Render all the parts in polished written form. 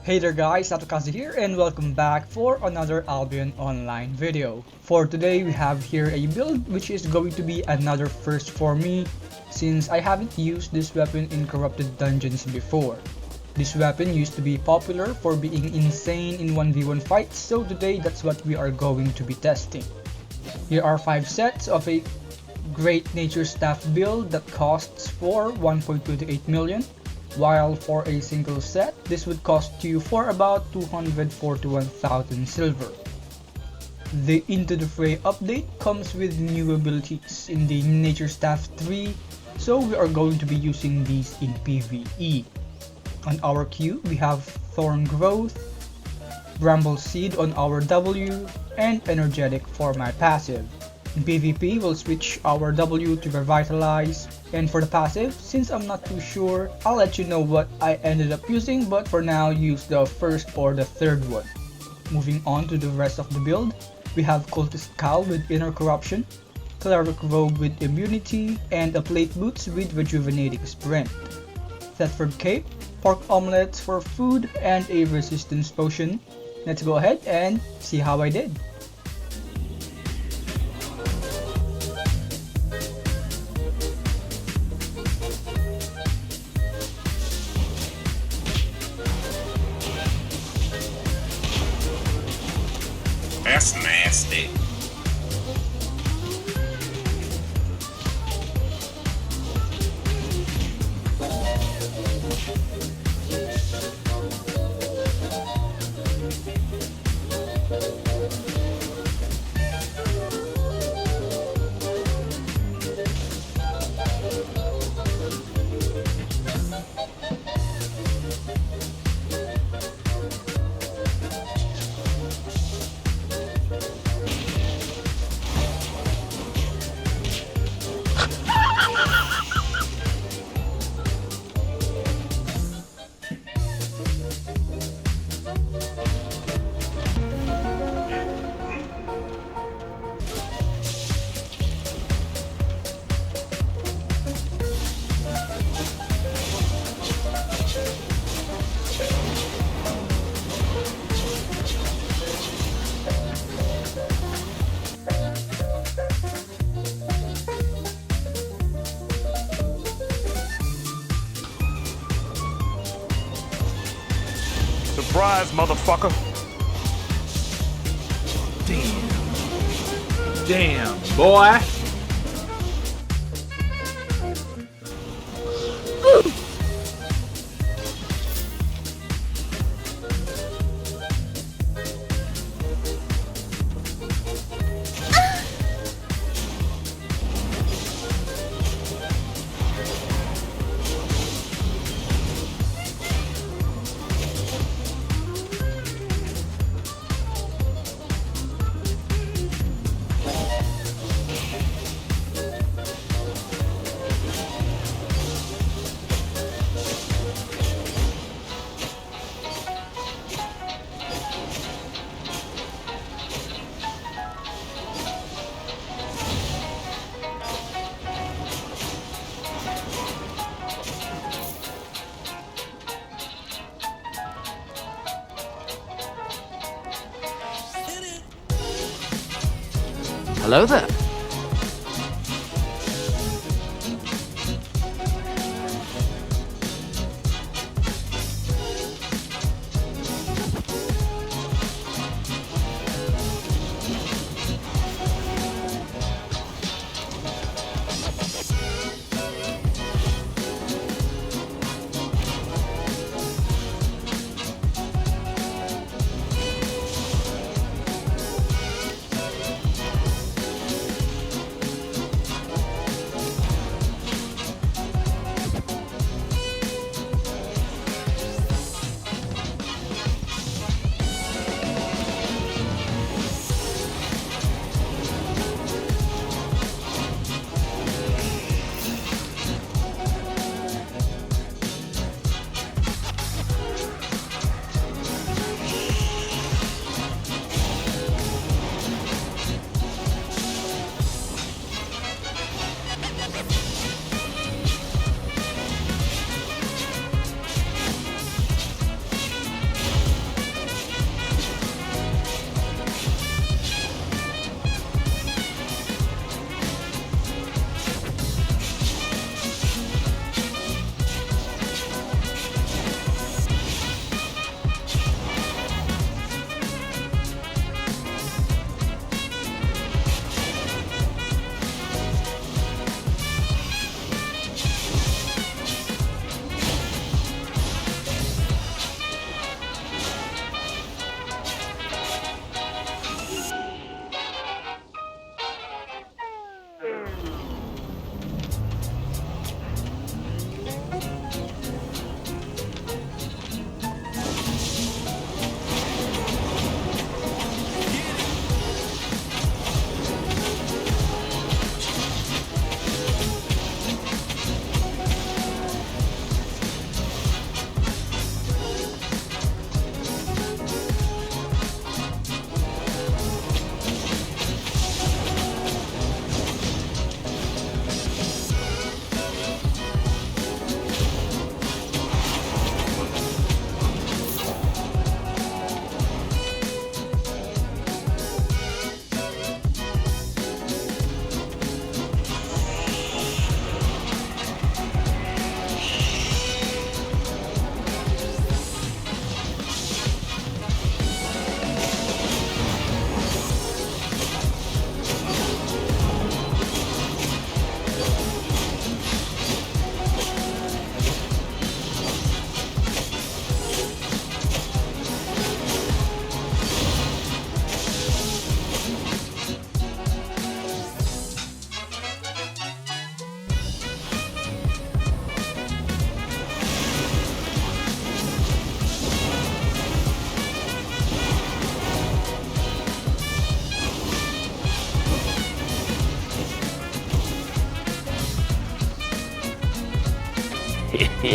Hey there guys, Satokazu here and welcome back for another Albion online video. For today we have here a build which is going to be another first for me since I haven't used this weapon in corrupted dungeons before. This weapon used to be popular for being insane in 1v1 fights, so today that's what we are going to be testing. Here are 5 sets of a great nature staff build that costs for 1.28 million. While for a single set, this would cost you for about 241,000 silver. The Into the Fray update comes with new abilities in the Nature Staff 3, so we are going to be using these in PvE. On our Q, we have Thorn Growth, Bramble Seed on our W, and Energetic for my passive. In PvP, we'll switch our W to Revitalize, and for the passive, since I'm not too sure, I'll let you know what I ended up using, but for now use the first or the third one. Moving on to the rest of the build, we have Cultist Cowl with Inner Corruption, Cleric Robe with Immunity, and a Plate Boots with Rejuvenating Sprint. Thetford Cape, Pork Omelets for food, and a Resistance Potion. Let's go ahead and see how I did. That's nasty. Surprise, motherfucker. Damn, boy. Hello there.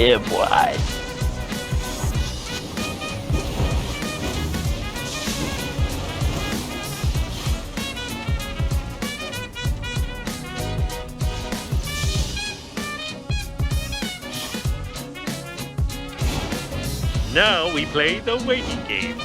Yeah, boy. Now we play the waiting game.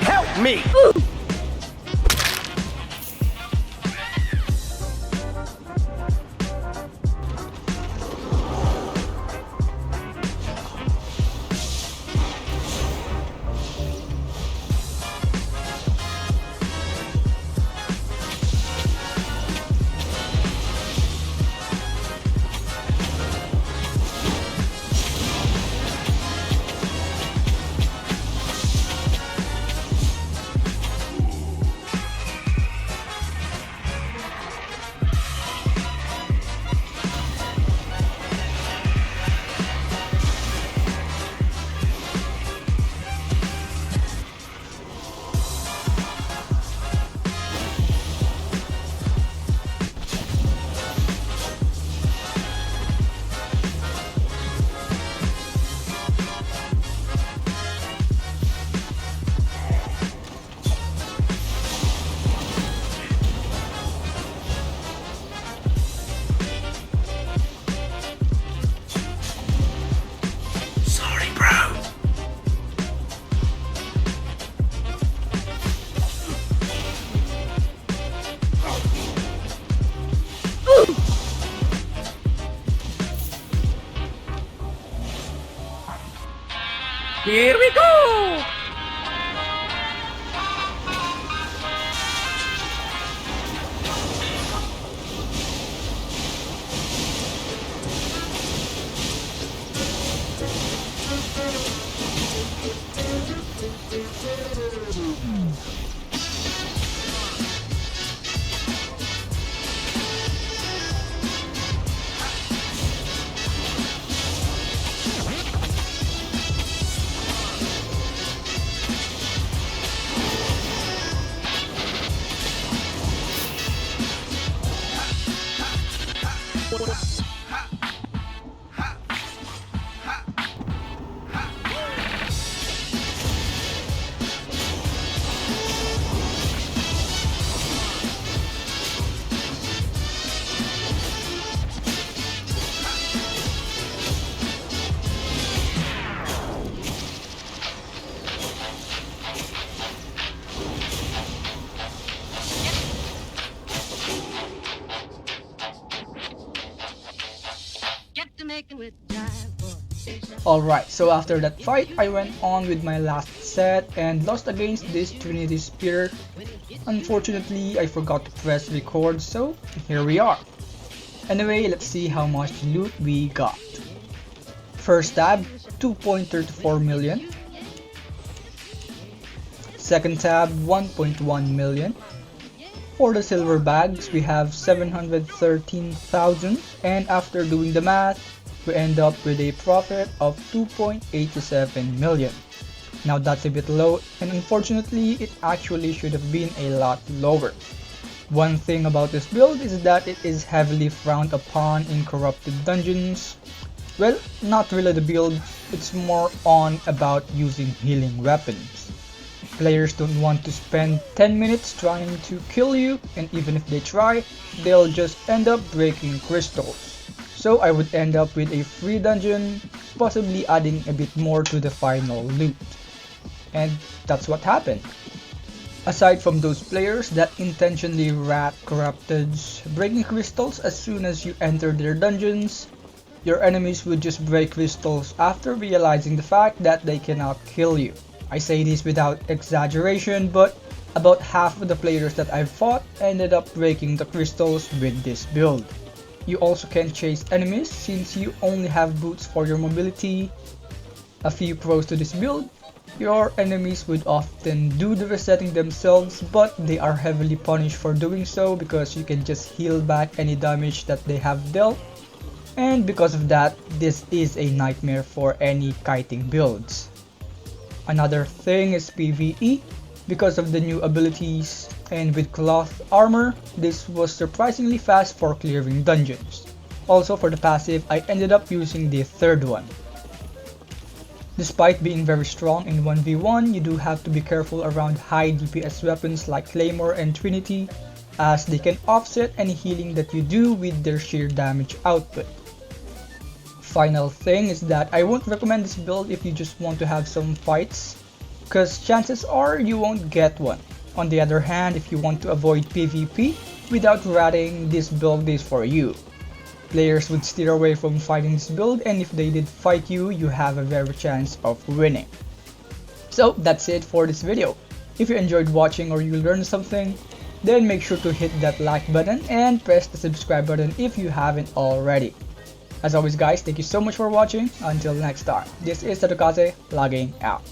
Help me! Sorry, bro. Here we go! Alright, so after that fight, I went on with my last set and lost against this Trinity Spear. Unfortunately, I forgot to press record, so here we are. Anyway, let's see how much loot we got. First tab, 2.34 million. Second tab, 1.1 million. For the silver bags, we have 713,000, and after doing the math, we end up with a profit of 2.87 million. Now that's a bit low, and unfortunately it actually should have been a lot lower. One thing about this build is that it is heavily frowned upon in corrupted dungeons. Well, not really the build, it's more on about using healing weapons. Players don't want to spend 10 minutes trying to kill you, and even if they try, they'll just end up breaking crystals. So I would end up with a free dungeon, possibly adding a bit more to the final loot. And that's what happened. Aside from those players that intentionally rat corrupteds breaking crystals as soon as you enter their dungeons, your enemies would just break crystals after realizing the fact that they cannot kill you. I say this without exaggeration, but about half of the players that I've fought ended up breaking the crystals with this build. You also can chase enemies since you only have boots for your mobility. A few pros to this build: your enemies would often do the resetting themselves, but they are heavily punished for doing so because you can just heal back any damage that they have dealt. And because of that, this is a nightmare for any kiting builds. Another thing is PvE. Because of the new abilities and with cloth armor, this was surprisingly fast for clearing dungeons. Also for the passive, I ended up using the third one. Despite being very strong in 1v1, you do have to be careful around high DPS weapons like Claymore and Trinity, as they can offset any healing that you do with their sheer damage output. Final thing is that I won't recommend this build if you just want to have some fights, because chances are you won't get one. On the other hand, if you want to avoid PvP without ratting, this build is for you. Players would steer away from fighting this build, and if they did fight you, you have a very chance of winning. So that's it for this video. If you enjoyed watching or you learned something, then make sure to hit that like button and press the subscribe button if you haven't already. As always guys, thank you so much for watching. Until next time, this is Tadokase logging out.